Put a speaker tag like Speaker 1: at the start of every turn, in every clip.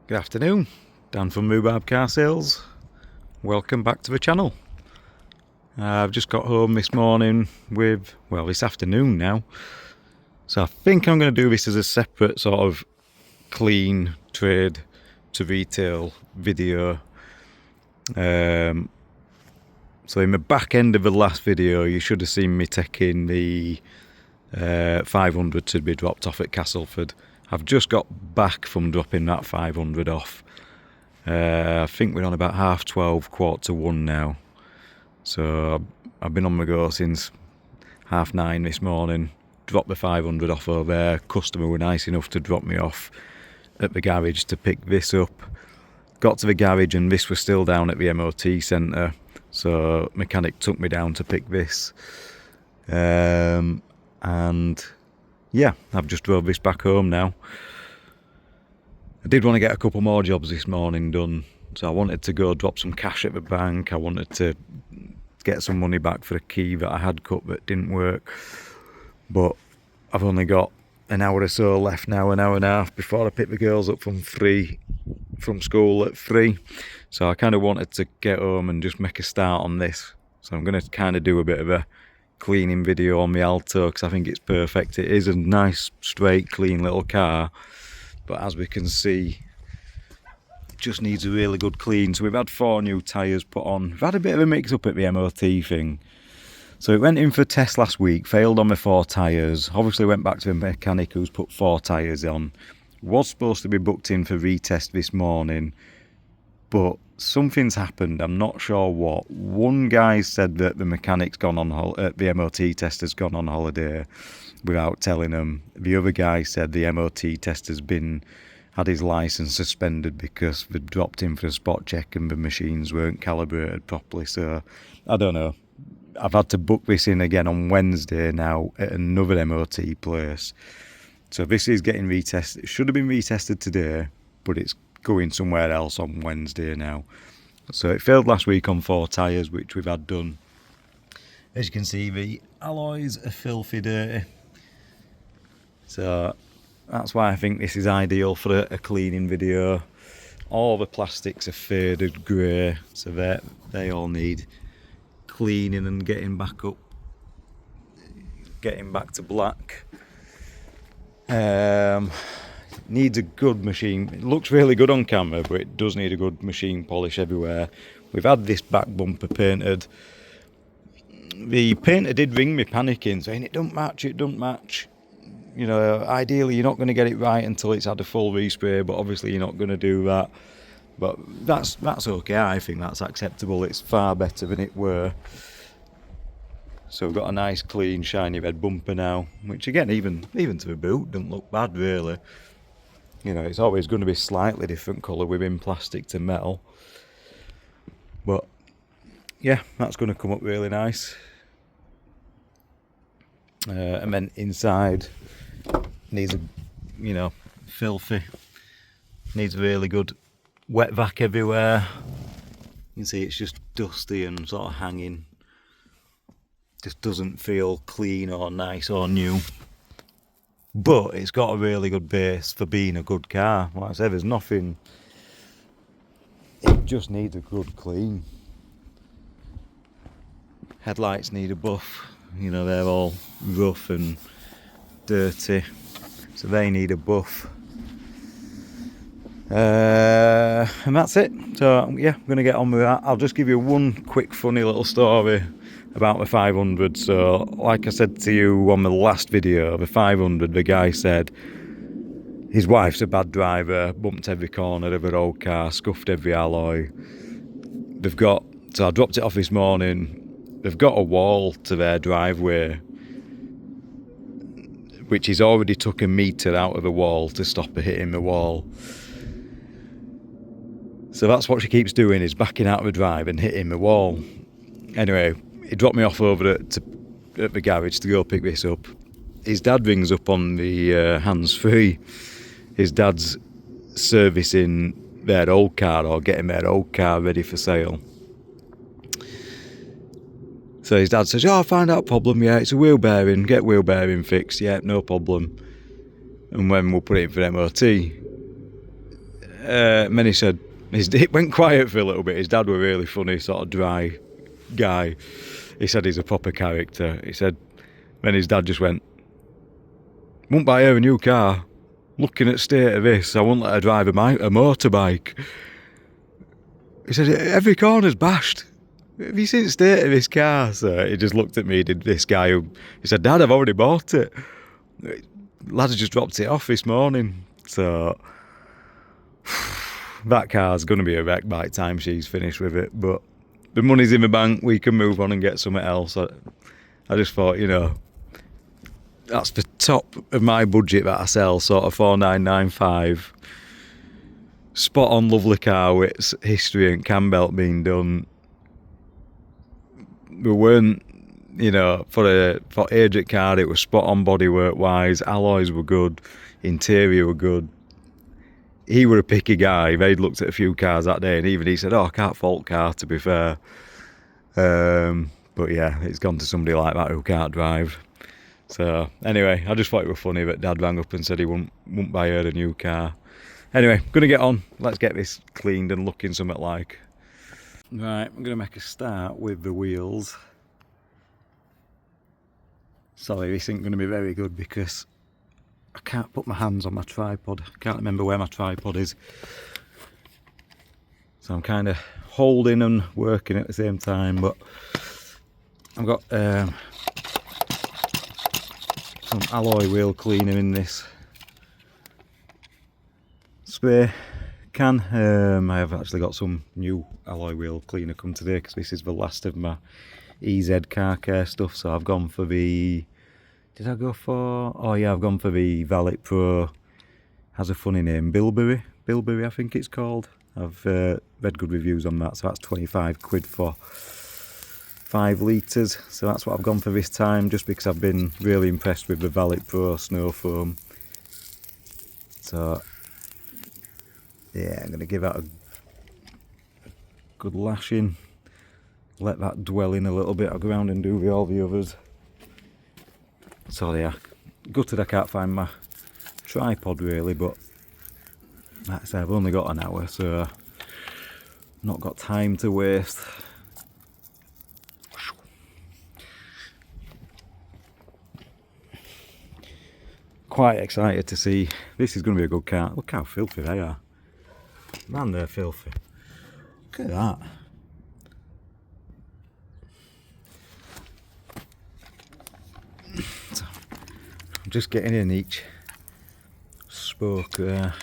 Speaker 1: Good afternoon, Dan from Rhubarb Car Sales. Welcome back to the channel. I've just got home this morning this afternoon now. So I think I'm going to do this as a separate sort of clean trade to retail video. So in the back end of the last video, you should have seen me taking the 500 to be dropped off at Castleford. I've just got back from dropping that 500 off. I think we're on about 12:30, 1:15 now. So I've been on my go since 9:30 this morning. Dropped the 500 off over there. Customer were nice enough to drop me off at the garage to pick this up. Got to the garage and this was still down at the MOT centre. So mechanic took me down to pick this. And yeah, I've just drove this back home now. I did want to get a couple more jobs this morning done, so I wanted to go drop some cash at the bank. I wanted to get some money back for a key that I had cut that didn't work. But I've only got an hour or so left now, an hour and a half before I pick the girls up from school at 3. So I kind of wanted to get home and just make a start on this. So I'm going to kind of do a bit of a cleaning video on the Alto because I think it's perfect. It is a nice, straight, clean little car, but as we can see, it just needs a really good clean. So we've had 4 new tyres put on. We've had a bit of a mix up at the MOT thing. So it went in for a test last week, failed on the 4 tyres. Obviously went back to the mechanic who's put 4 tyres on. Was supposed to be booked in for retest this morning, but something's happened. I'm not sure what. One guy said that the mechanic's gone on the MOT tester's gone on holiday without telling him. The other guy said the MOT tester's had his license suspended because they dropped him for a spot check and the machines weren't calibrated properly. So I don't know. I've had to book this in again on Wednesday now at another MOT place. So this is getting retested. It should have been retested today, but it's going somewhere else on Wednesday now. So it failed last week on 4 tyres, which we've had done. As you can see, the alloys are filthy dirty. So that's why I think this is ideal for a cleaning video. All the plastics are faded grey, so they all need cleaning and getting back to black. Needs a good machine. It looks really good on camera, but it does need a good machine polish everywhere. We've had this back bumper painted. The painter did ring me panicking, saying it don't match. You know, ideally you're not going to get it right until it's had a full respray, but obviously you're not going to do that. But that's okay. I think that's acceptable. It's far better than it were. So we've got a nice clean shiny red bumper now, which again, even to the boot, doesn't look bad really. You know, it's always going to be slightly different colour within plastic to metal. But yeah, that's going to come up really nice. And then inside needs filthy. Needs a really good wet vac everywhere. You can see it's just dusty and sort of hanging. Just doesn't feel clean or nice or new. But it's got a really good base for being a good car. Like I said, there's nothing. It just needs a good clean. Headlights need a buff. You know, they're all rough and dirty, so they need a buff. And that's it. So yeah, I'm going to get on with that. I'll just give you one quick funny little story about the 500. So like I said to you on the last video, the 500, the guy said his wife's a bad driver, bumped every corner of her old car, scuffed every alloy. So I dropped it off this morning. They've got a wall to their driveway, which is already took a metre out of the wall to stop her hitting the wall. So that's what she keeps doing, is backing out of the drive and hitting the wall. Anyway, he dropped me off over at the garage to go pick this up. His dad rings up on the hands-free. His dad's servicing their old car or getting their old car ready for sale. So his dad says, "Oh, find out problem, yeah, it's a wheel bearing, get wheel bearing fixed, yeah, no problem. And when we'll put it in for MOT, then he said, it went quiet for a little bit. His dad were really funny, sort of dry guy. He said he's a proper character. He said, then his dad just went, won't buy her a new car. Looking at the state of this, I won't let her drive a motorbike. He said, every corner's bashed. Have you seen the state of this car? So he just looked at me, did this guy who, he said, Dad, I've already bought it. Lads just dropped it off this morning. So that car's going to be a wreck by the time she's finished with it. But the money's in the bank, we can move on and get something else. I just thought, you know, that's the top of my budget that I sell, sort of 4995. Spot on, lovely car with history and cam belt being done. We weren't, you know, for aged car, it was spot on bodywork wise. Alloys were good, interior were good. He were a picky guy. They'd looked at a few cars that day, and even he said, "Oh, I can't fault car, to be fair." But yeah, it's gone to somebody like that who can't drive. So anyway, I just thought it was funny that Dad rang up and said he wouldn't buy her a new car. Anyway, gonna get on. Let's get this cleaned and looking something like. Right, I'm gonna make a start with the wheels. Sorry, this ain't gonna be very good because I can't put my hands on my tripod. I can't remember where my tripod is. So I'm kind of holding and working at the same time, but I've got some alloy wheel cleaner in this spray can. I have actually got some new alloy wheel cleaner come today because this is the last of my EZ car care stuff. So I've gone for the, did I go for, oh yeah, I've gone for the Valet Pro, has a funny name, Bilberry I think it's called. I've read good reviews on that, so that's 25 quid for 5 litres. So that's what I've gone for this time, just because I've been really impressed with the Valet Pro snow foam. So yeah, I'm going to give that a good lashing, let that dwell in a little bit. I'll go around and do with all the others. So yeah, gutted I can't find my tripod really, but like I say, I've only got an hour, so not got time to waste. Quite excited to see. This is going to be a good car. Look how filthy they are. Man, they're filthy. Look at that. So, I'm just getting in each spoke there.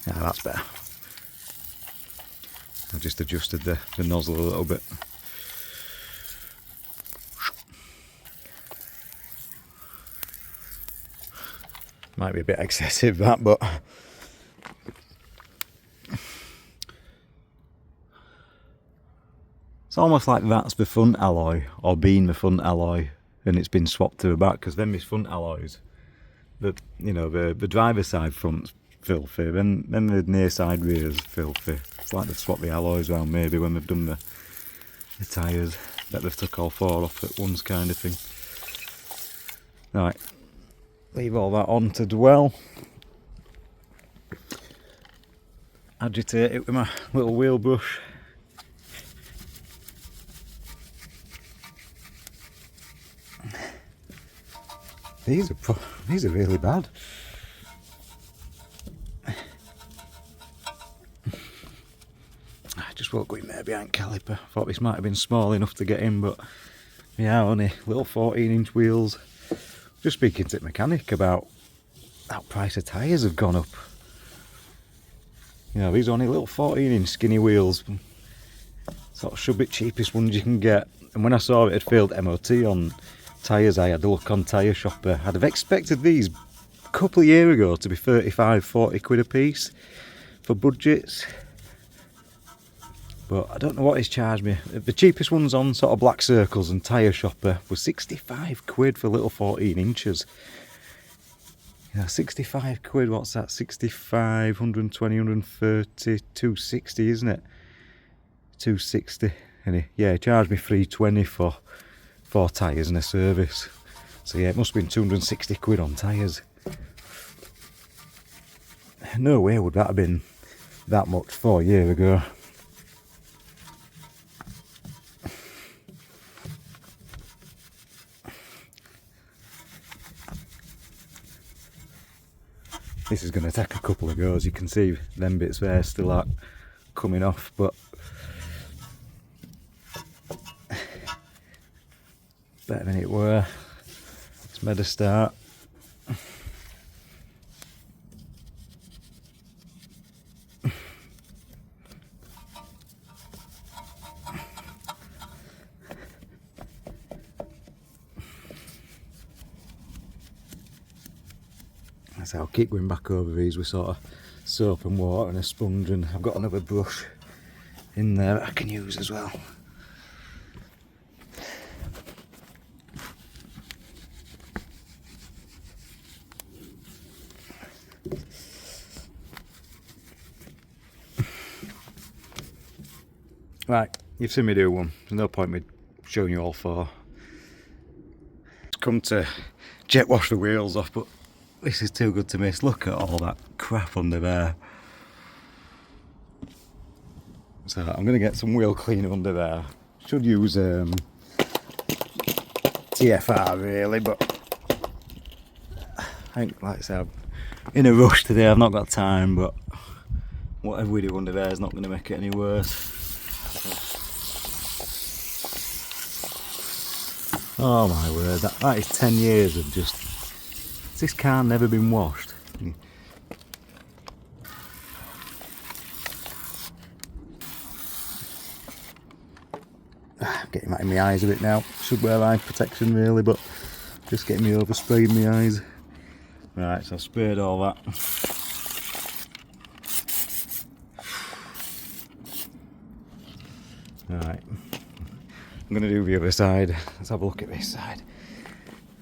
Speaker 1: Yeah, that's better. I've just adjusted the nozzle a little bit. Might be a bit excessive that, but it's almost like that's the front alloy, or been the front alloy, and it's been swapped to the back, because then these front alloys, the driver's side front's filthy, then the near side rear's filthy. It's like they've swapped the alloys around maybe when they've done the tyres. Bet they've took all 4 off at once, kind of thing. Right, leave all that on to dwell. Agitate it with my little wheel brush. These are really bad. I just won't go in there behind caliper. Thought this might have been small enough to get in, but yeah, only little 14-inch wheels. Just speaking to the mechanic about how price of tyres have gone up. You know, these are only little 14-inch skinny wheels. Sort of should be cheapest ones you can get. And when I saw it had failed MOT on tyres, I had a look on Tyre Shopper. I'd have expected these a couple of years ago to be 35, 40 quid a piece for budgets. But I don't know what he's charged me. The cheapest ones on sort of Black Circles and Tyre Shopper was 65 quid for little 14 inches. Yeah, 65 quid, what's that? 65, 120, 130, 260, isn't it? 260. And he charged me £320 for 4 tyres and a service. So yeah, it must have been 260 quid on tyres. No way would that have been that much 4 years ago. This is going to take a couple of goes. You can see them bits there still are coming off, but better than it were. It's made a start. So I'll keep going back over these with sort of soap and water and a sponge, and I've got another brush in there that I can use as well. Right, you've seen me do one. There's no point me showing you all 4. It's come to jet wash the wheels off, but this is too good to miss. Look at all that crap under there. So I'm going to get some wheel cleaner under there. Should use TFR really, but I think, like I said, I'm in a rush today. I've not got time, but whatever we do under there is not going to make it any worse. Oh my word, that is 10 years of just... This car never been washed. Getting that in my eyes a bit now. Should wear eye protection really, but just getting me oversprayed in my eyes. Right, so I've sprayed all that. Right, I'm going to do the other side. Let's have a look at this side.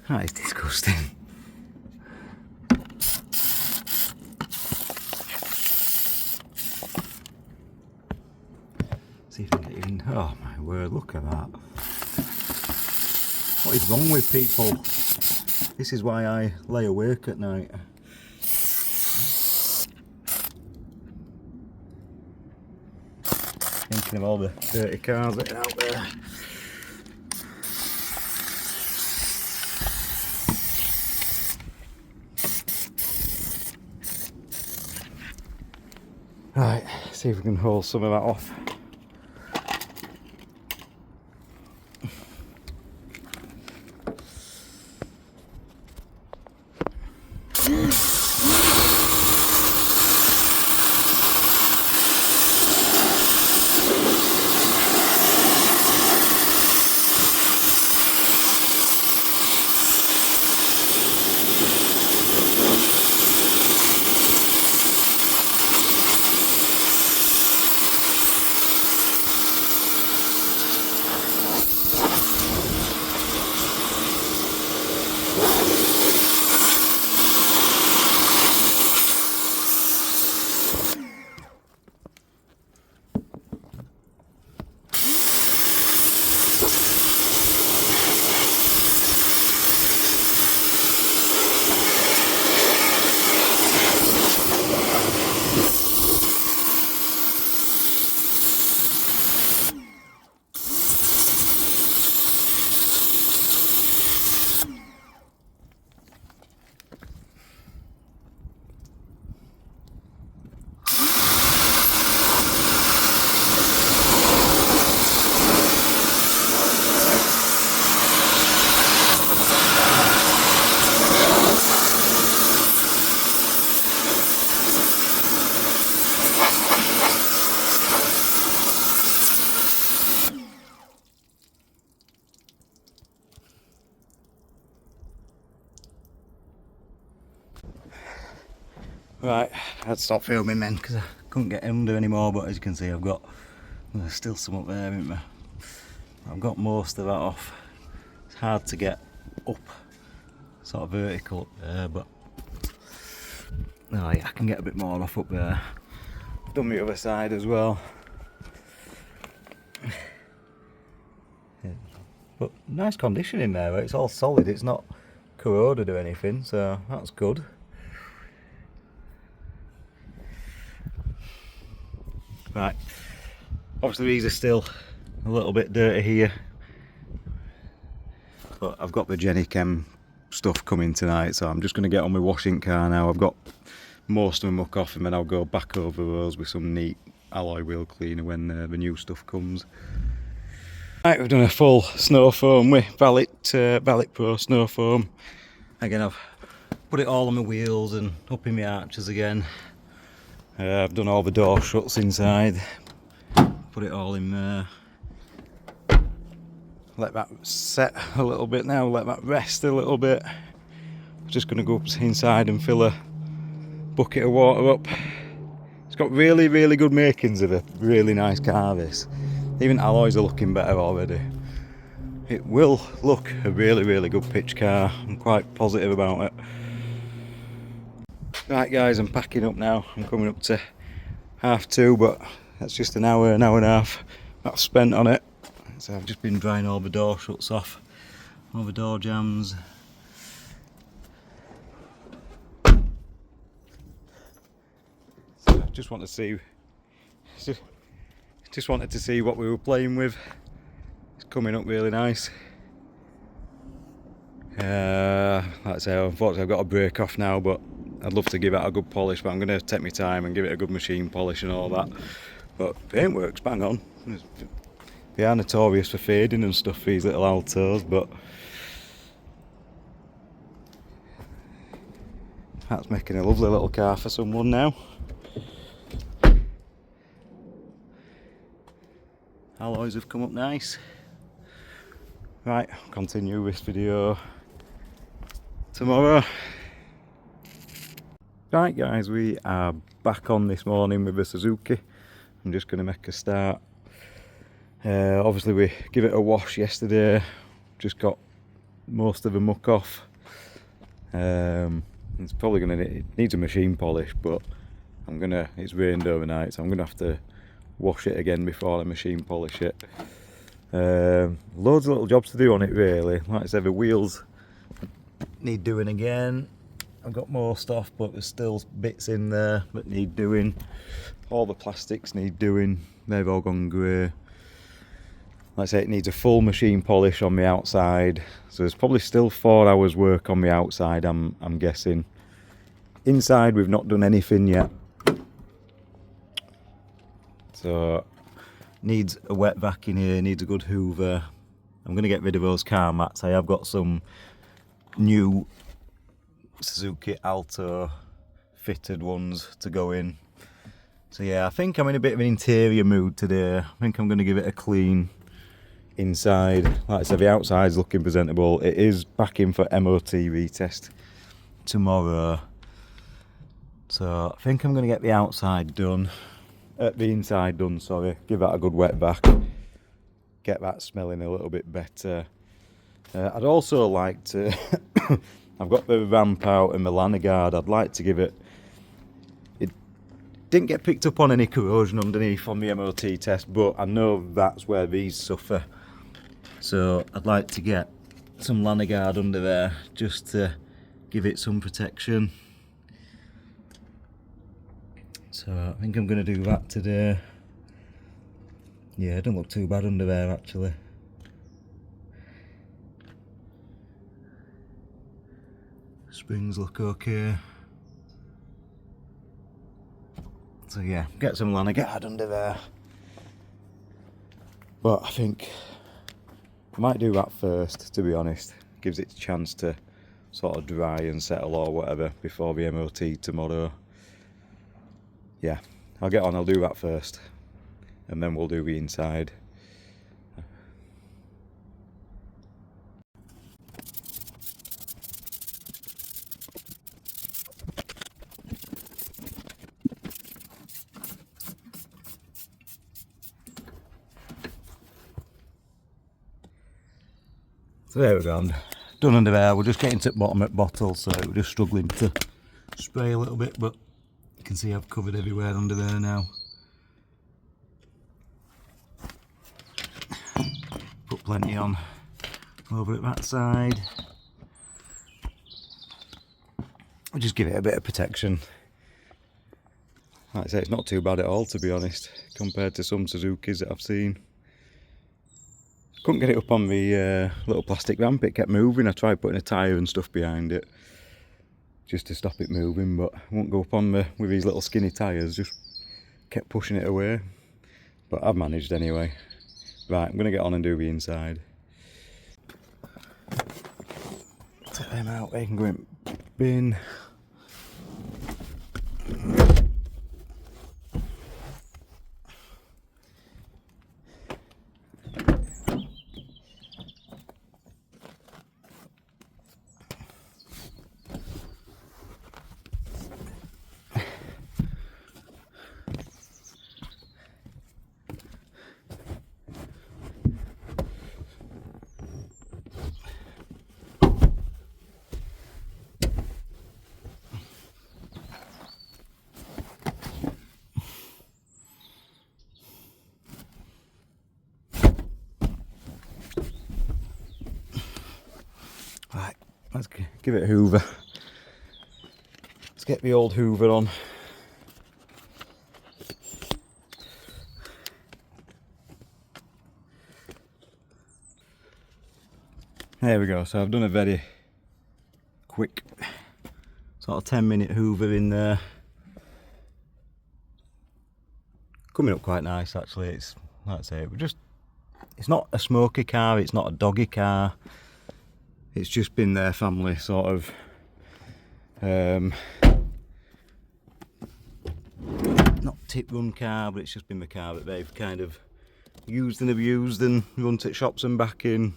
Speaker 1: That is disgusting. See if I can get in. Oh my word, look at that. What is wrong with people? This is why I lay awake at night. Thinking of all the dirty cars that are out there. Right, see if we can haul some of that off. Right, I had to stop filming then because I couldn't get under anymore, but as you can see there's still some up there, isn't there? I've got most of that off. It's hard to get up, sort of vertical up there, but oh yeah, I can get a bit more off up there. I've done the other side as well. But nice condition in there, it's all solid, it's not corroded or anything, so that's good. Right, obviously these are still a little bit dirty here, but I've got the Jenny Chem stuff coming tonight, so I'm just going to get on my washing car now. I've got most of the muck off and then I'll go back over those with some neat alloy wheel cleaner when the new stuff comes. Right, we've done a full snow foam with Valet Pro snow foam. Again, I've put it all on my wheels and up in my arches again. I've done all the door shuts inside, put it all in there. Let that set a little bit now, let that rest a little bit. I'm just going to go up inside and fill a bucket of water up. It's got really, really good makings of a really nice car, this. Even alloys are looking better already. It will look a really, really good pitch car. I'm quite positive about it. Right guys, I'm packing up now. I'm coming up to 2:30, but that's just an hour and a half I've spent on it. So I've just been drying all the door shuts off, all the door jambs. So I just want to see, just wanted to see what we were playing with. It's coming up really nice. Like I say, unfortunately I've got a break off now, but I'd love to give it a good polish, but I'm going to take my time and give it a good machine polish and all that. But paintwork's bang on. They are notorious for fading and stuff, these little Altos, but that's making a lovely little car for someone now. Alloys have come up nice. Right, I'll continue this video tomorrow. Right guys, we are back on this morning with the Suzuki. I'm just going to make a start. Obviously we give it a wash yesterday, just got most of the muck off. It's probably going to it needs a machine polish, but it's rained overnight, so I'm going to have to wash it again before I machine polish it. Loads of little jobs to do on it really. Like I said, the wheels need doing again. I've got more stuff, but there's still bits in there that need doing. All the plastics need doing, they've all gone grey. Like I say, it needs a full machine polish on the outside, so there's probably still 4 hours work on the outside, I'm guessing. Inside we've not done anything yet, so needs a wet vac in here, needs a good hoover. I'm going to get rid of those car mats. I have got some new Suzuki Alto fitted ones to go in. So yeah, I think I'm in a bit of an interior mood today. I think I'm going to give it a clean inside. Like I said, the outside's looking presentable. It is back in for MOT retest tomorrow, so I think I'm going to get the outside done, the inside done, sorry, give that a good wet vac, get that smelling a little bit better. I'd also like to I've got the ramp out and the lanyard guard. I'd like to give it didn't get picked up on any corrosion underneath on the MOT test, but I know that's where these suffer. So I'd like to get some lanyard guard under there just to give it some protection. So I think I'm going to do that today. Yeah, it don't look too bad under there actually. Springs look okay. So yeah, get some lanyard guard under there. But I think I might do that first, to be honest. Gives it a chance to sort of dry and settle or whatever before the MOT tomorrow. Yeah, I'll get on, I'll do that first, and then we'll do the inside. So there we go, I'm done under there. We're just getting to the bottom at bottle, so we're just struggling to spray a little bit, but you can see I've covered everywhere under there now. Put plenty on. over at that side. I'll just give it a bit of protection. Like I say, it's not too bad at all, to be honest, compared to some Suzukis that I've seen. Couldn't get it up on the little plastic ramp, it kept moving. I tried putting a tyre and stuff behind it just to stop it moving, but it won't go up on with these little skinny tyres, just kept pushing it away. But I've managed anyway. Right, I'm going to get on and do the inside. Take them out, they can go in bin. Right, let's give it a hoover. Let's get the old hoover on. There we go, so I've done a very quick sort of 10-minute hoover in there. Coming up quite nice actually. It's, like I say, it's not a smoky car, it's not a doggy car. It's just been their family sort of not tip run car, but it's just been the car that they've kind of used and abused and run to shops and back in.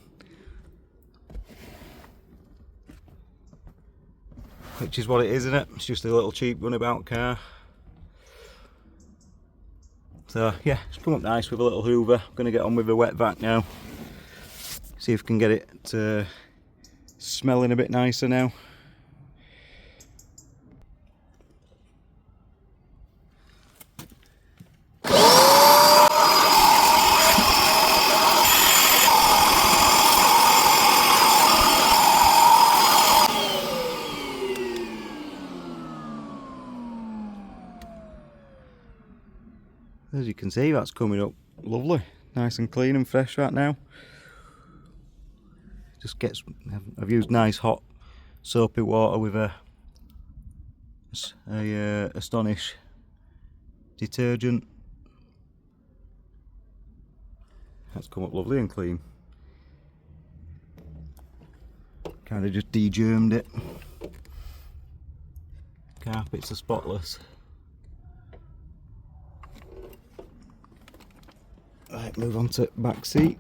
Speaker 1: Which is what it is, isn't it? It's just a little cheap runabout car. So yeah, it's come up nice with a little hoover. I'm going to get on with the wet vac now. See if we can get it smelling a bit nicer now. As you can see, that's coming up lovely, nice and clean and fresh right now. Just gets, I've used nice hot soapy water with a Astonish detergent. That's come up lovely and clean. Kind of just de-germed it. Carpets are spotless. Right, move on to back seat.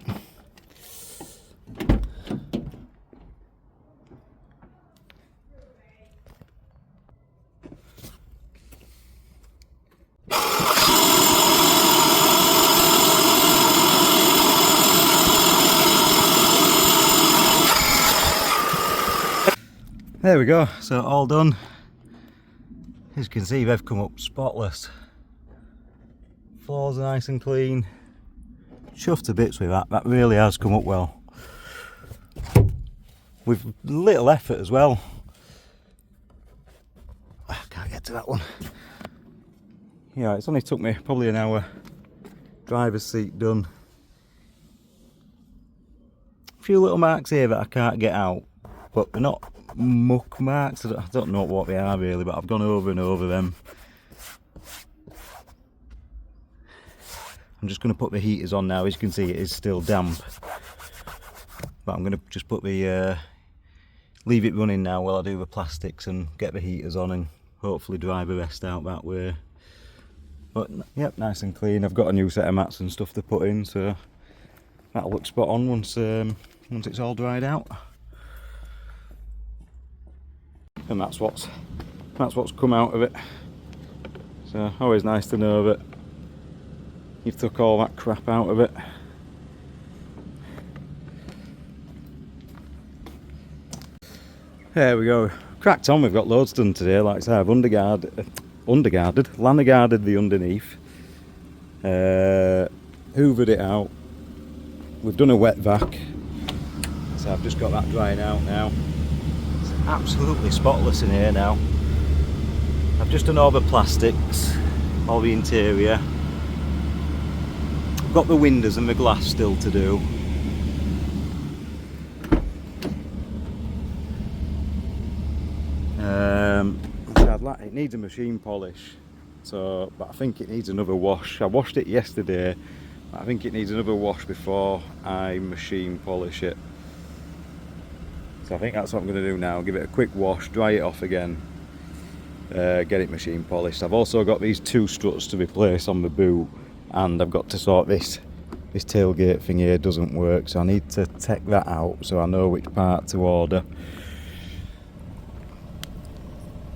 Speaker 1: There we go, so all done. As you can see, they've come up spotless. Floors are nice and clean. Chuffed to bits with that, that really has come up well. With little effort as well. I can't get to that one. Yeah, it's only took me probably an hour. Driver's seat done. A few little marks here that I can't get out, but they're not muck marks. I don't know what they are really, but I've gone over and over them. I'm just going to put the heaters on now. As you can see, it is still damp, but I'm going to just put the leave it running now while I do the plastics and get the heaters on and hopefully dry the rest out that way. But yep, nice and clean. I've got a new set of mats and stuff to put in, so that'll look spot on once it's all dried out. And that's what's come out of it. So always nice to know that you've took all that crap out of it. There we go. Cracked on, we've got loads done today. Like I say, I've landscaped the underneath, hoovered it out. We've done a wet vac. So I've just got that drying out now. It's absolutely spotless in here now. I've just done all the plastics, all the interior. I've got the windows and the glass still to do. It needs a machine polish, but I think it needs another wash. I washed it yesterday, but I think it needs another wash before I machine polish it. So I think that's what I'm going to do now, give it a quick wash, dry it off again, get it machine polished. I've also got these two struts to replace on the boot, and I've got to sort this tailgate thing here doesn't work, so I need to take that out so I know which part to order.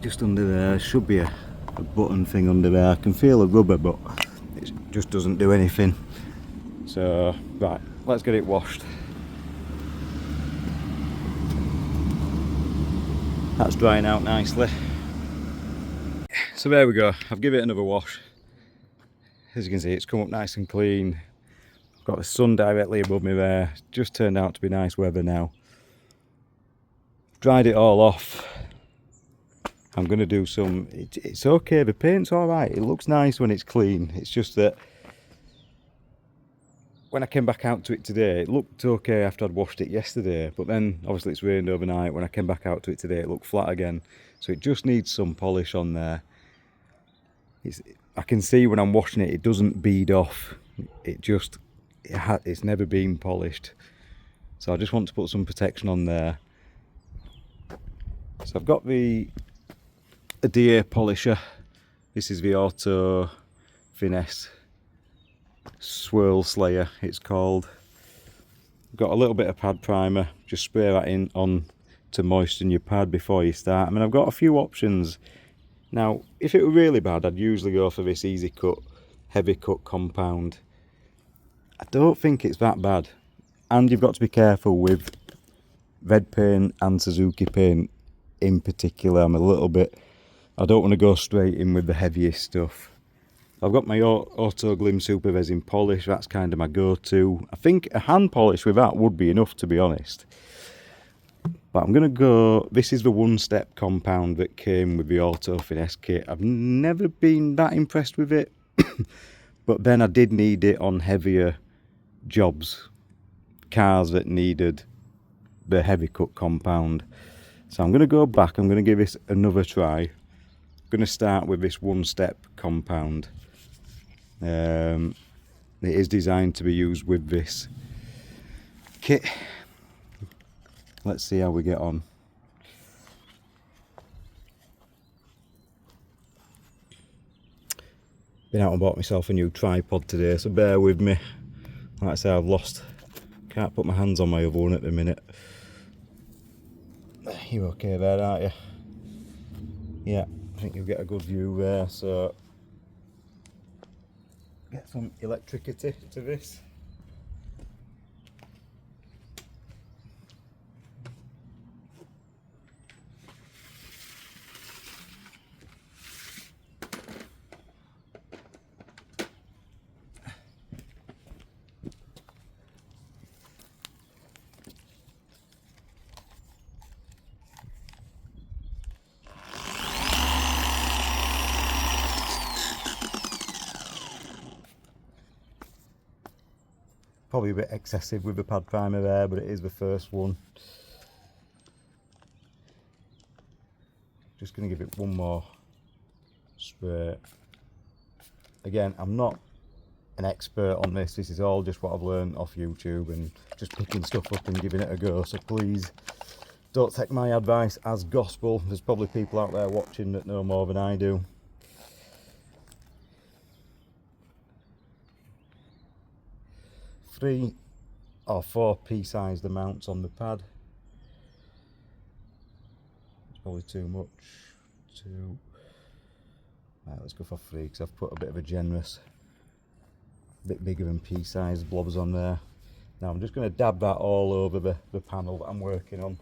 Speaker 1: Just under there should be a button thing under there. I can feel a rubber, but it just doesn't do anything. So right, let's get it washed. That's drying out nicely. So there we go, I've given it another wash. As you can see, it's come up nice and clean. I've got the sun directly above me there. Just turned out to be nice weather now. Dried it all off. I'm going to do some, it's okay, the paint's alright, it looks nice when it's clean. It's just that when I came back out to it today, it looked okay after I'd washed it yesterday, but then obviously it's rained overnight. When I came back out to it today, it looked flat again, so it just needs some polish on there. I can see when I'm washing it, it doesn't bead off. It's never been polished, so I just want to put some protection on there. So I've got the DA polisher. This is the Auto Finesse Swirl Slayer, it's called. Got a little bit of pad primer, just spray that in on to moisten your pad before you start. I mean, I've got a few options. Now, if it were really bad, I'd usually go for this Easy Cut, Heavy Cut compound. I don't think it's that bad. And you've got to be careful with red paint and Suzuki paint in particular. I don't want to go straight in with the heaviest stuff. I've got my Auto Glim Super Resin polish, that's kind of my go-to. I think a hand polish with that would be enough, to be honest. But I'm going to go, this is the one-step compound that came with the Auto Finesse kit. I've never been that impressed with it, but then I did need it on heavier jobs, cars that needed the heavy cut compound. So I'm going to go back, I'm going to give this another try. I'm going to start with this one-step compound. It is designed to be used with this kit. Let's see how we get on. Been out and bought myself a new tripod today, so bear with me. Like I say, can't put my hands on my other one at the minute. You're okay there, aren't you? Yeah, I think you'll get a good view there. So get some electricity to this. Probably a bit excessive with the pad primer there, but it is the first one. Just going to give it one more spray. Again, I'm not an expert on this. This is all just what I've learned off YouTube and just picking stuff up and giving it a go. So please don't take my advice as gospel. There's probably people out there watching that know more than I do. Three or four pea-sized amounts on the pad. It's probably too much. Right, let's go for 3 because I've put a bit of a generous, bit bigger than pea-sized blobs on there. Now I'm just going to dab that all over the panel that I'm working on.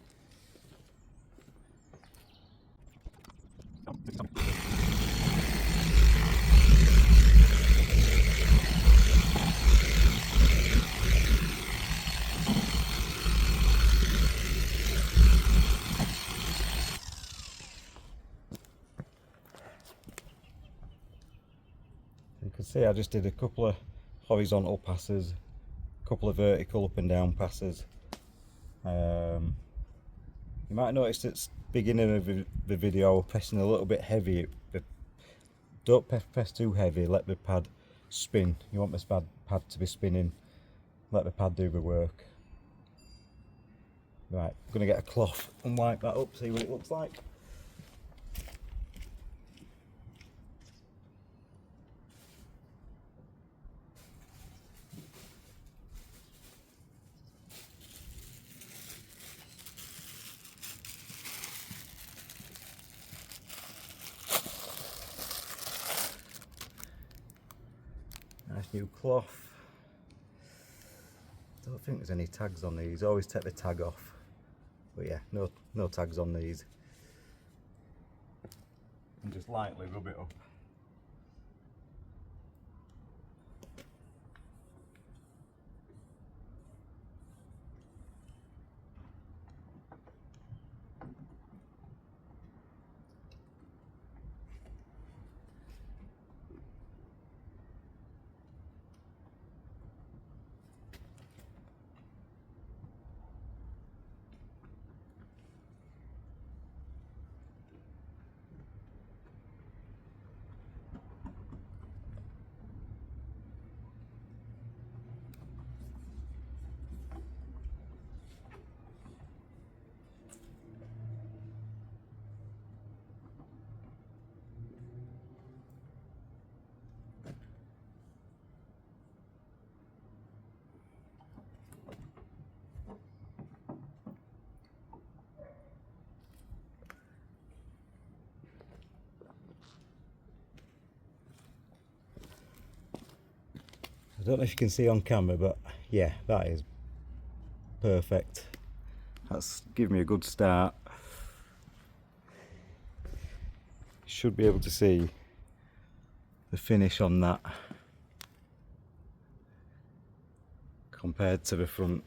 Speaker 1: see, I just did a couple of horizontal passes, a couple of vertical up and down passes. You might notice at the beginning of the video pressing a little bit heavy. Don't press too heavy, let the pad spin. You want this pad to be spinning, let the pad do the work. Right, I'm going to get a cloth and wipe that up, see what it looks like. Nice new cloth. Don't think there's any tags on these. Always take the tag off. But yeah, no tags on these. And just lightly rub it up. I don't know if you can see on camera, but yeah, that is perfect. That's given me a good start. Should be able to see the finish on that compared to the front.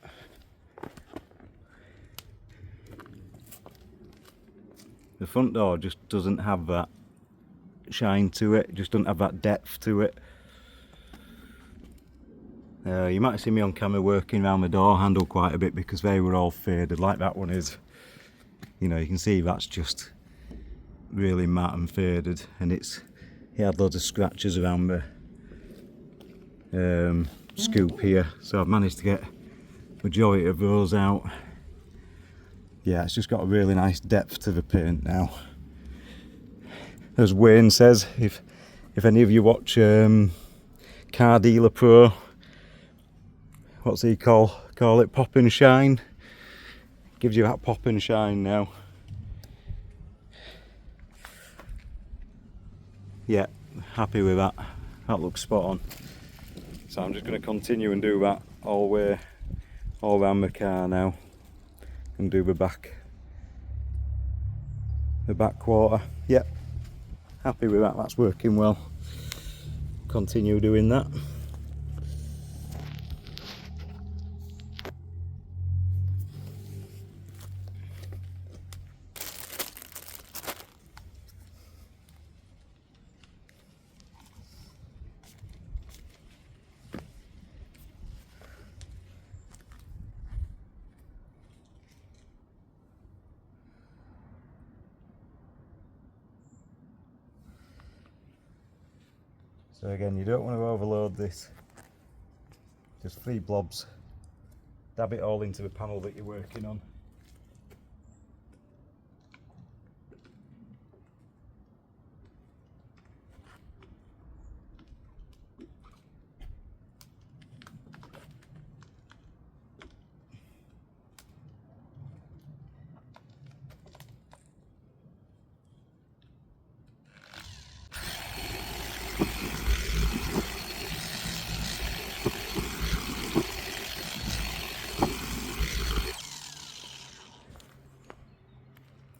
Speaker 1: The front door just doesn't have that shine to it, just doesn't have that depth to it. You might see me on camera working around the door handle quite a bit because they were all faded like that one is. You know, you can see that's just really matte and faded, and it had loads of scratches around the scoop here, so I've managed to get majority of those out. Yeah, it's just got a really nice depth to the paint now. As Wayne says, if any of you watch Car Dealer Pro, what's he call it, pop and shine? Gives you that pop and shine now. Yeah, happy with that. That looks spot on. So I'm just going to continue and do that all around the car now, and do the back quarter. Yep, happy with that. That's working well. Continue doing that. So again, you don't want to overload this. Just 3 blobs. Dab it all into the panel that you're working on.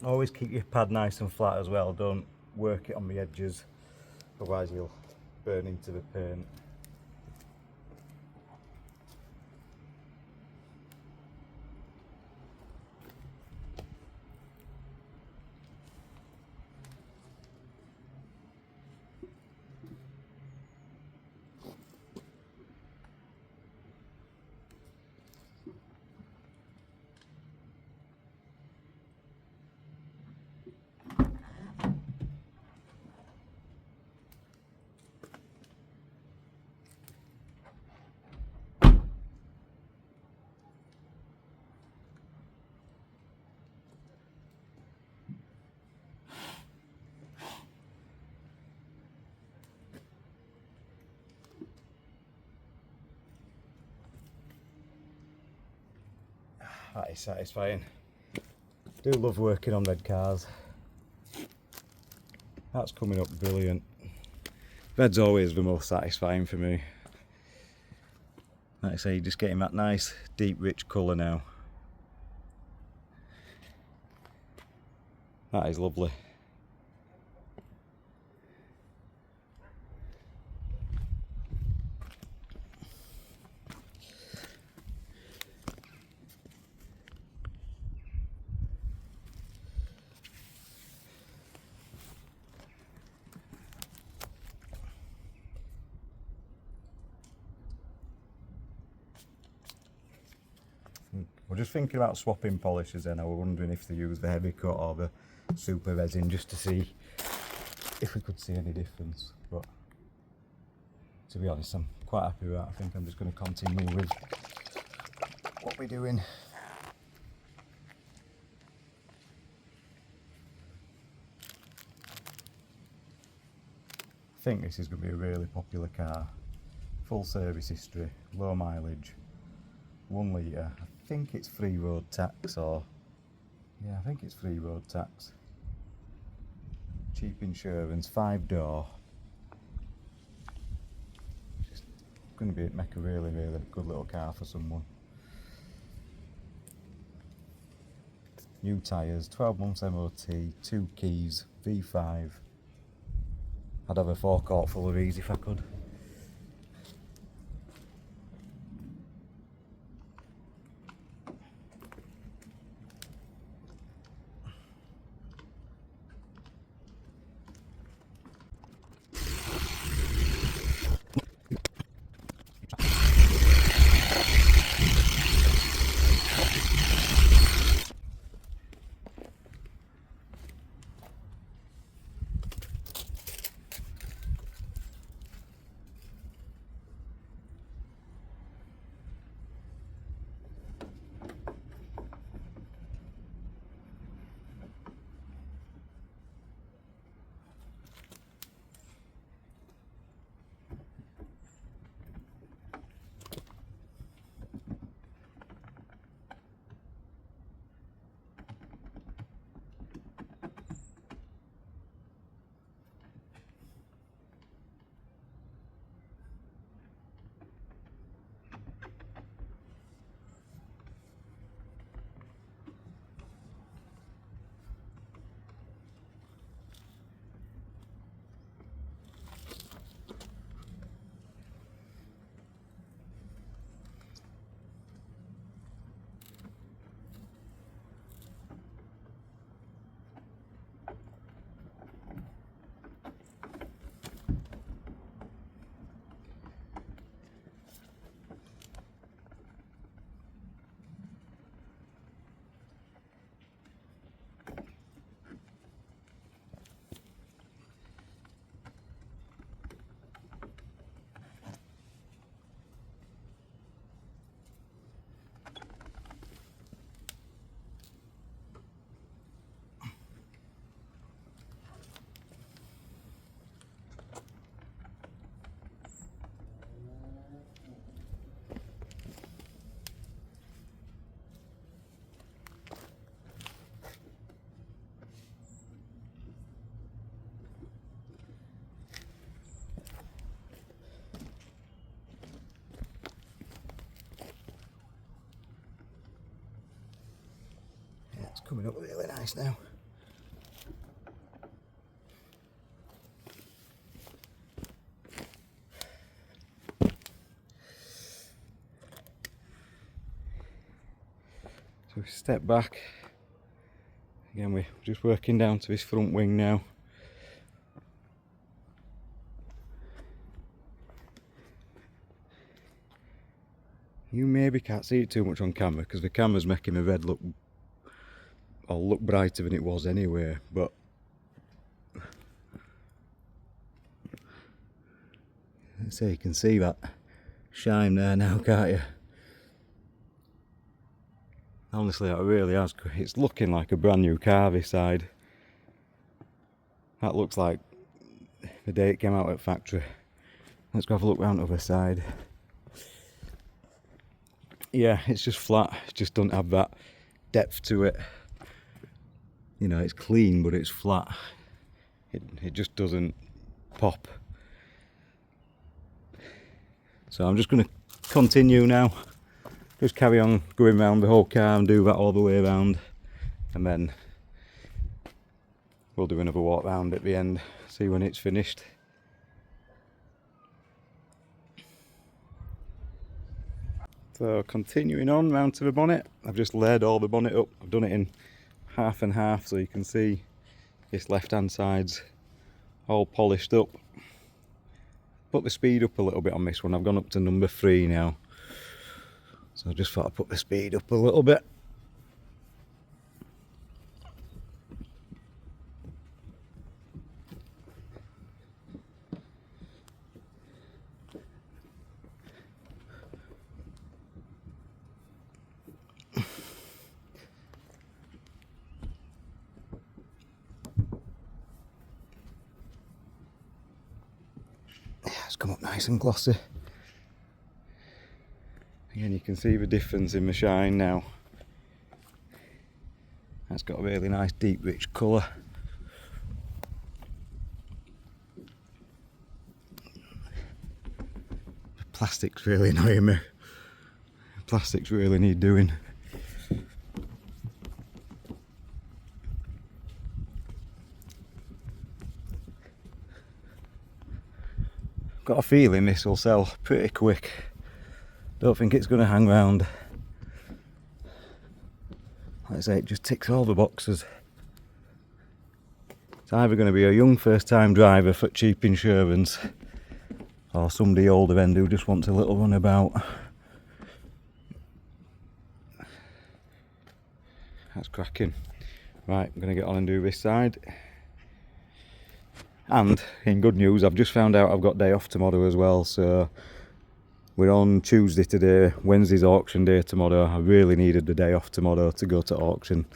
Speaker 1: Always keep your pad nice and flat as well, don't work it on the edges, otherwise you'll burn into the paint. that is satisfying. Do love working on red cars. That's coming up brilliant. Red's always the most satisfying for me. Like I say, just getting that nice deep rich colour now. That is lovely. We're just thinking about swapping polishers then. I was wondering if they use the heavy cut or the super resin, just to see if we could see any difference. But to be honest, I'm quite happy with that. I think I'm just going to continue with what we're doing. I think this is going to be a really popular car. Full service history, low mileage, 1 litre. I think it's free road tax, or yeah, I think it's free road tax. Cheap insurance, 5-door. Just going to make a really good little car for someone. New tyres, 12 months MOT, 2 keys, V5. I'd have a forecourt full of these if I could. It's coming up really nice now. So we step back. Again, we're just working down to this front wing now. You maybe can't see it too much on camera because the camera's making the red look brighter than it was anyway, but let's say you can see that shine there now, can't you? Honestly, it really has. It's looking like a brand new car this side. That looks like the day it came out at factory. Let's go have a look round the other side. yeah, it's just flat. It just doesn't have that depth to it. You know, it's clean, but it's flat. It just doesn't pop. So I'm just going to continue now. Just carry on going around the whole car and do that all the way around. And then we'll do another walk round at the end, see when it's finished. So continuing on round to the bonnet, I've just laid all the bonnet up. I've done it in half and half so you can see this left hand side's all polished up. Put the speed up a little bit on this one. I've gone up to number 3 now. So I just thought I'd put the speed up a little bit. It's come up nice and glossy. Again, you can see the difference in the shine now. That's got a really nice deep rich colour. The plastic's really annoying me. Plastics really need doing. Got a feeling this will sell pretty quick. Don't think it's going to hang round. Like I say, it just ticks all the boxes. It's either going to be a young first time driver for cheap insurance, or somebody older end who just wants a little runabout. That's cracking. Right, I'm going to get on and do this side. And in good news, I've just found out I've got day off tomorrow as well, so we're on Tuesday today, Wednesday's auction day tomorrow. I really needed the day off tomorrow to go to auction.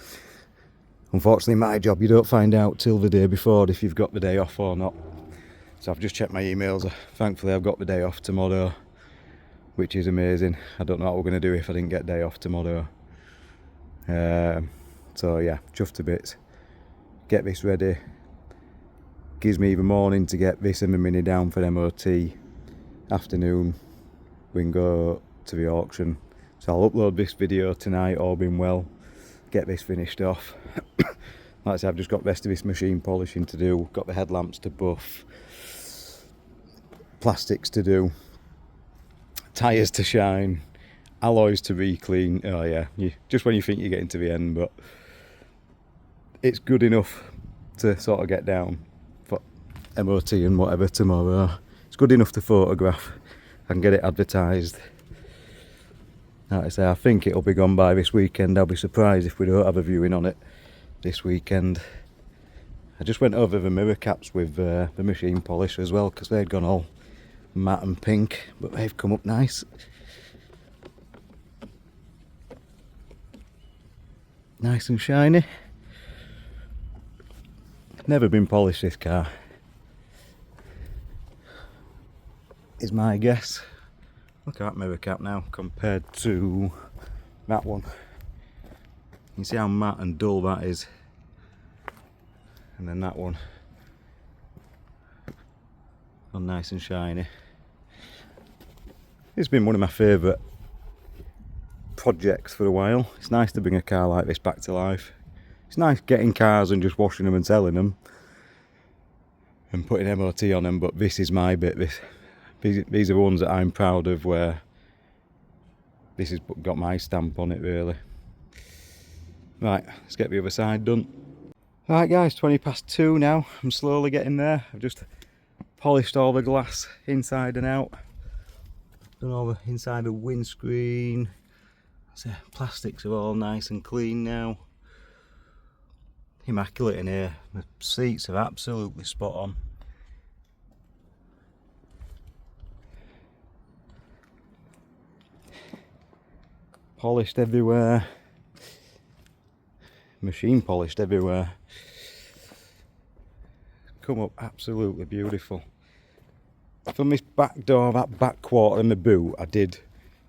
Speaker 1: Unfortunately, my job, you don't find out till the day before if you've got the day off or not. So I've just checked my emails. Thankfully, I've got the day off tomorrow, which is amazing. I don't know what we're going to do if I didn't get day off tomorrow. So yeah, chuffed to bits. Get this ready. Gives me the morning to get this and the Mini down for MOT. Afternoon, we can go to the auction. So I'll upload this video tonight, all being well. Get this finished off. Like I said, I've just got the rest of this machine polishing to do. Got the headlamps to buff. Plastics to do. Tyres to shine. Alloys to re-clean. Oh yeah, just when you think you're getting to the end, but it's good enough to sort of get down for MOT and whatever tomorrow. It's good enough to photograph and get it advertised. Like I say, I think it'll be gone by this weekend. I'll be surprised if we don't have a viewing on it this weekend. I just went over the mirror caps with the machine polish as well, because they'd gone all matte and pink, but they've come up nice. Nice and shiny. Never been polished, this car, is my guess. Look at that mirror cap now compared to that one. You can see how matte and dull that is. And then that one, gone nice and shiny. It's been one of my favourite projects for a while. It's nice to bring a car like this back to life. It's nice getting cars and just washing them and selling them and putting MOT on them, but this is my bit. These are the ones that I'm proud of, where this has got my stamp on it, really. Right, let's get the other side done. Right guys, 2:20 now. I'm slowly getting there. I've just polished all the glass inside and out. Done all the inside of the windscreen. So plastics are all nice and clean now. Immaculate in here. The seats are absolutely spot on. Polished everywhere. Machine polished everywhere. Come up absolutely beautiful. From this back door, that back quarter and the boot, I did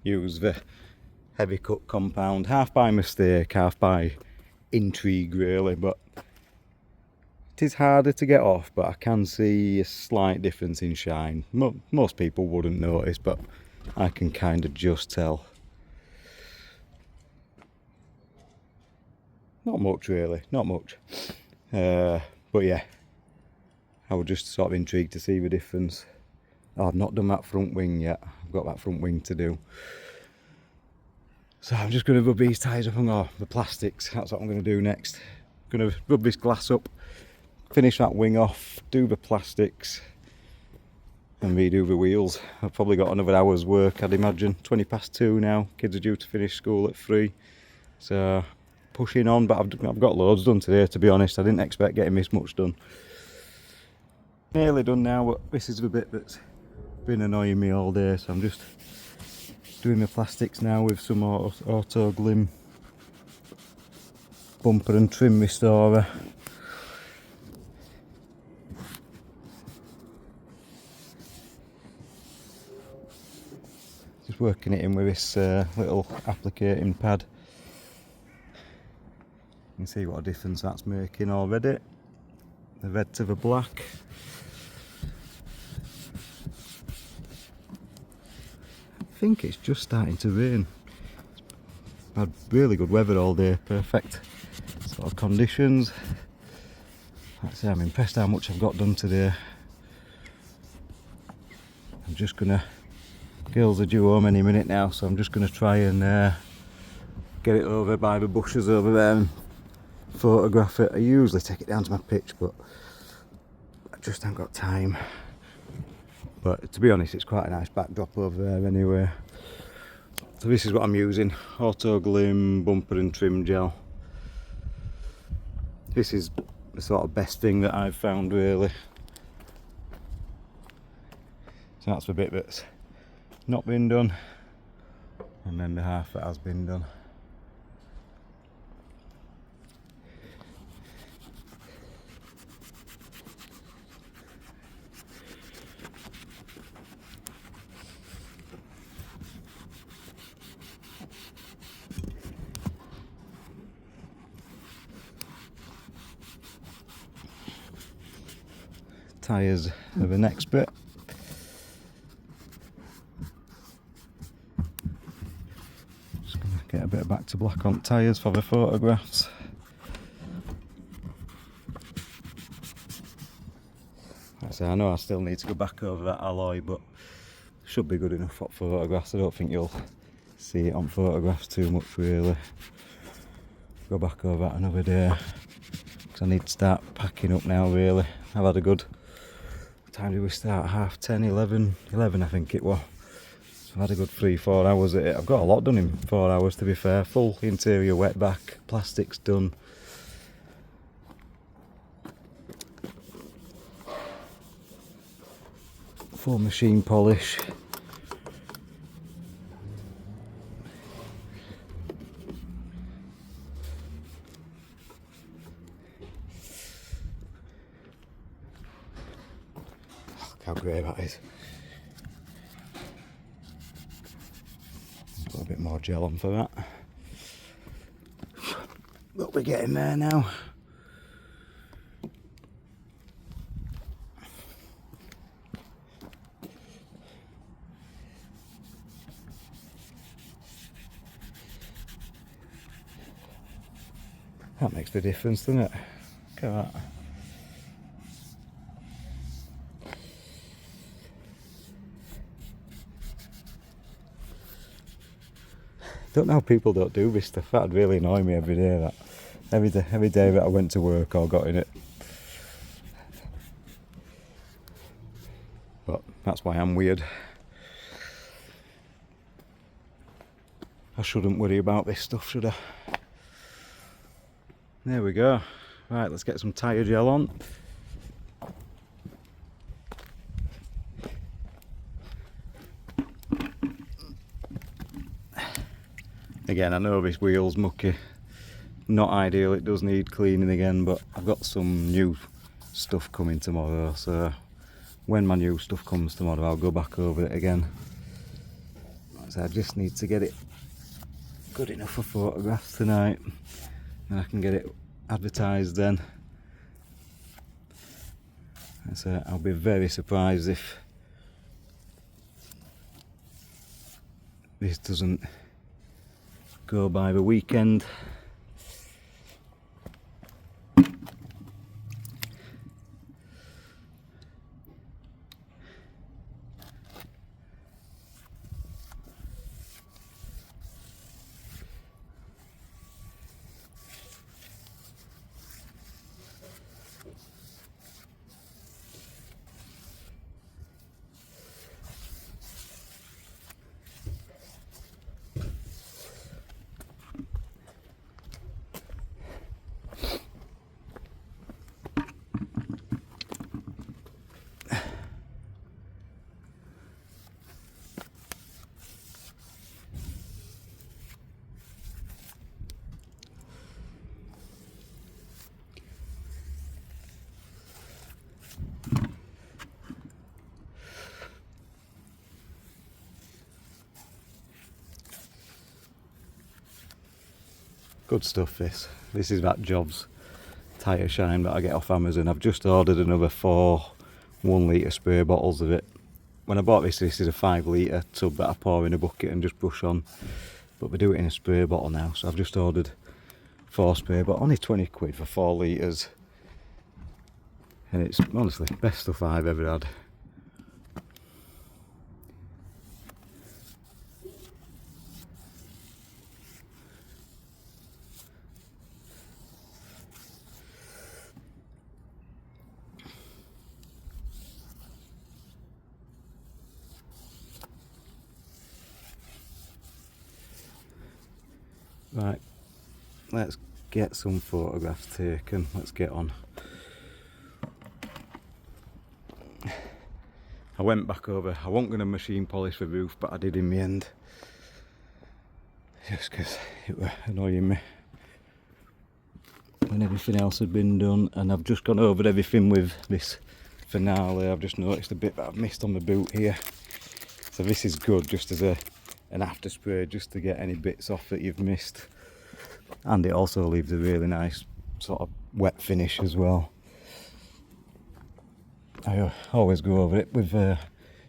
Speaker 1: use the heavy cut compound, half by mistake, half by intrigue really, but it is harder to get off, but I can see a slight difference in shine. Most people wouldn't notice, but I can kind of just tell. Not much really, not much. But yeah, I was just sort of intrigued to see the difference. Oh, I've not done that front wing yet. I've got that front wing to do. So I'm just going to rub these tyres up and the plastics. That's what I'm going to do next. I'm going to rub this glass up, finish that wing off, do the plastics and redo the wheels. I've probably got another hour's work, I'd imagine. 2:20 now, kids are due to finish school at 3. So pushing on, but I've got loads done today, to be honest. I didn't expect getting this much done. Nearly done now, but this is the bit that's been annoying me all day, so I'm just doing the plastics now with some auto glim bumper and trim restorer. Just working it in with this little applicating pad. You can see what a difference that's making already. The red to the black. I think it's just starting to rain. It's had really good weather all day, perfect sort of conditions. Like I say, I'm impressed how much I've got done today. I'm just gonna, girls are due home any minute now, so I'm just gonna try and get it over by the bushes over there and photograph it. I usually take it down to my pitch, but I just haven't got time. But to be honest, it's quite a nice backdrop over there anyway. So this is what I'm using, auto glim bumper and trim gel. This is the sort of best thing that I've found really. So that's the bit that's not been done, and then the half that has been done. Tyres are the next bit. Just gonna get a bit of back to black on tyres for the photographs. I know I still need to go back over that alloy, but should be good enough for photographs. I don't think you'll see it on photographs too much really. Go back over that another day, because I need to start packing up now really. I've had a good, what time did we start? 10:30, 11 I think it was. So I've had a good 3-4 hours at it. I've got a lot done in 4 hours, to be fair. Full interior wet back, plastics done. Full machine polish. Look how grey that is. Put a bit more gel on for that. But we're getting there now. That makes the difference, doesn't it? Look at that. Don't know how people don't do this stuff. That'd really annoy me every day. That every day that I went to work or got in it. But that's why I'm weird. I shouldn't worry about this stuff, should I? There we go. Right, let's get some tyre gel on. Again, I know this wheel's mucky. Not ideal, it does need cleaning again, but I've got some new stuff coming tomorrow, so when my new stuff comes tomorrow I'll go back over it again. So I just need to get it good enough for photographs tonight, and I can get it advertised then. So I'll be very surprised if this doesn't go by the weekend. Good stuff this. This is that Jobs tyre shine that I get off Amazon. I've just ordered another 4 1 litre spray bottles of it. When I bought this is a 5 litre tub that I pour in a bucket and just brush on. But we do it in a spray bottle now, so I've just ordered 4 spray bottles. Only 20 quid for 4 litres. And it's honestly the best stuff I've ever had. Right, let's get some photographs taken. Let's get on. I went back over. I wasn't going to machine polish the roof, but I did in the end. Just because it was annoying me when everything else had been done. And I've just gone over everything with this finale. I've just noticed a bit that I've missed on the boot here. So this is good just as an after spray, just to get any bits off that you've missed. And it also leaves a really nice sort of wet finish as well. I always go over it with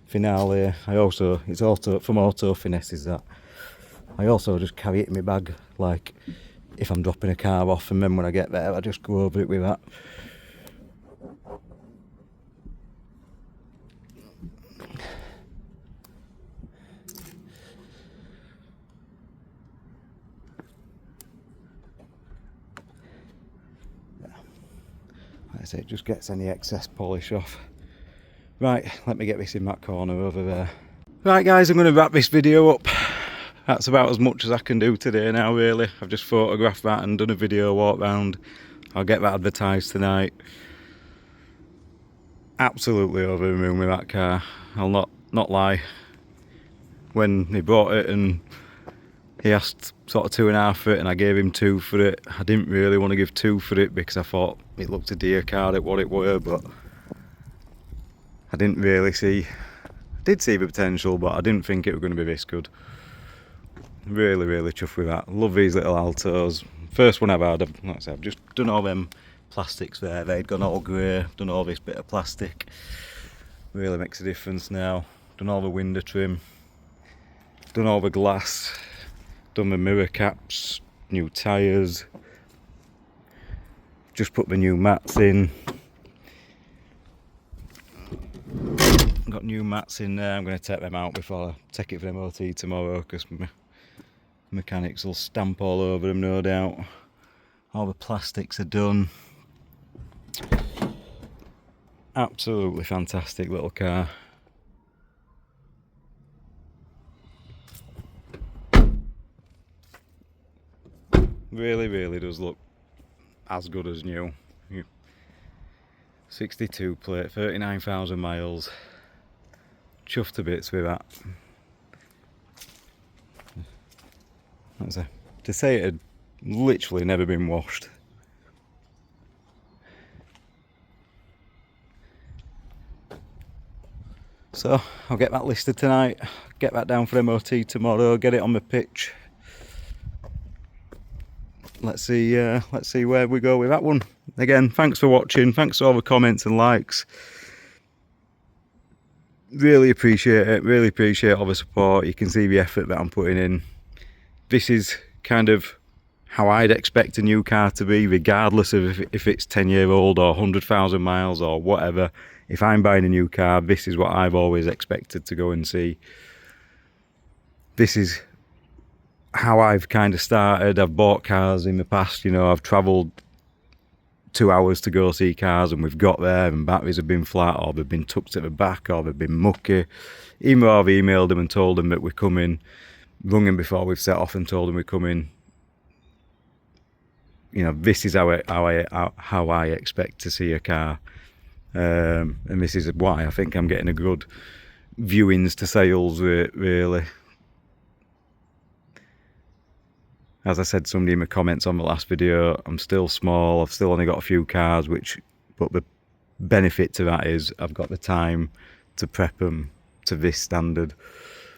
Speaker 1: finale. It's also from Auto Finesses that. I also just carry it in my bag, like if I'm dropping a car off, and then when I get there I just go over it with that. Like I say, it just gets any excess polish off. Right, let me get this in that corner over there. Right guys, I'm going to wrap this video up. That's about as much as I can do today now really. I've just photographed that and done a video walk round. I'll get that advertised tonight. Absolutely over the moon with that car. I'll not lie. When he bought it and he asked sort of 2.5 for it and I gave him 2 for it, I didn't really want to give 2 for it because I thought it looked a dear car at what it were, but I didn't really see, I did see the potential, but I didn't think it was going to be this good. Really chuffed with that. Love these little Altos. First one I've had, like I said, I've just done all them plastics there. They'd gone all grey, done all this bit of plastic. Really makes a difference now. Done all the window trim, done all the glass, done the mirror caps, new tyres, just put the new mats in. Got new mats in there. I'm going to take them out before I take it for MOT tomorrow because my mechanics will stamp all over them, no doubt. All the plastics are done. Absolutely fantastic little car. Really does look as good as new. 62 plate, 39,000 miles. Chuffed to bits with that. To say it had literally never been washed. So I'll get that listed tonight, get that down for MOT tomorrow, get it on the pitch. let's see where we go with that one. Again, thanks for watching, thanks for all the comments and likes. Really appreciate it, really appreciate all the support. You can see the effort that I'm putting in. This is kind of how I'd expect a new car to be, regardless of if it's 10-year-old or 100,000 miles or whatever. If I'm buying a new car, this is what I've always expected to go and see. This is how I've kind of started. I've bought cars in the past, you know, I've travelled 2 hours to go see cars and we've got there and batteries have been flat or they've been tucked at the back or they've been mucky. Even though I've emailed them and told them that we're coming, rung them before we've set off and told them we're coming. You know, this is how I expect to see a car. And this is why I think I'm getting a good viewings to sales rate, really. As I said, somebody in the comments on the last video, I'm still small, I've still only got a few cars, but the benefit to that is I've got the time to prep them to this standard,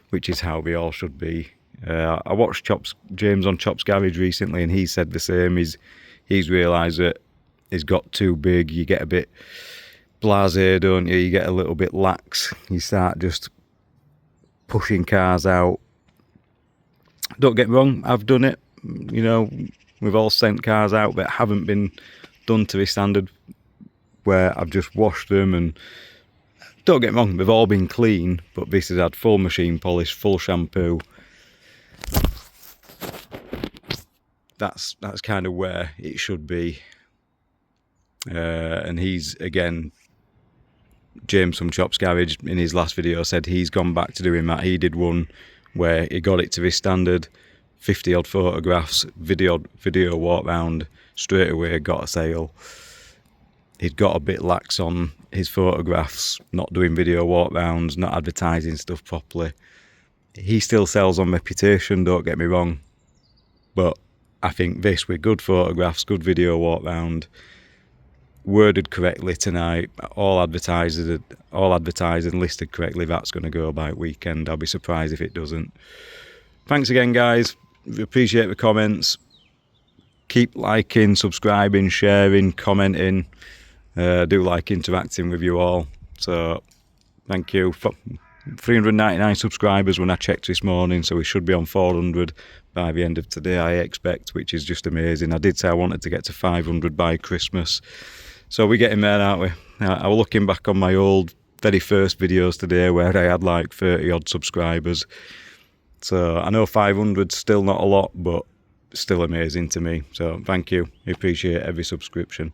Speaker 1: which is how they all should be. I watched James on Chop's Garage recently, and he said the same. He's realised that he's got too big. You get a bit blasé, don't you? You get a little bit lax. You start just pushing cars out. Don't get me wrong, I've done it. You know, we've all sent cars out that haven't been done to this standard, where I've just washed them, and don't get me wrong, they've all been clean, but this has had full machine polish, full shampoo. That's kind of where it should be. And he's, again, James from Chop's Garage in his last video said he's gone back to doing that. He did one where he got it to this standard, 50 odd photographs, video walk round, straight away got a sale. He'd got a bit lax on his photographs, not doing video walk rounds, not advertising stuff properly. He still sells on reputation, don't get me wrong, but I think this, with good photographs, good video walk round, worded correctly tonight, all advertised and listed correctly, that's going to go by weekend. I'll be surprised if it doesn't. Thanks again, guys. Appreciate the comments. Keep liking, subscribing, sharing, commenting. I do like interacting with you all. So thank you. 399 subscribers when I checked this morning, so we should be on 400 by the end of today, I expect, which is just amazing. I did say I wanted to get to 500 by Christmas, so we're getting there, aren't we? I was looking back on my old very first videos today where I had like 30 odd subscribers, so I know 500's still not a lot, but still amazing to me. So thank you, I appreciate every subscription.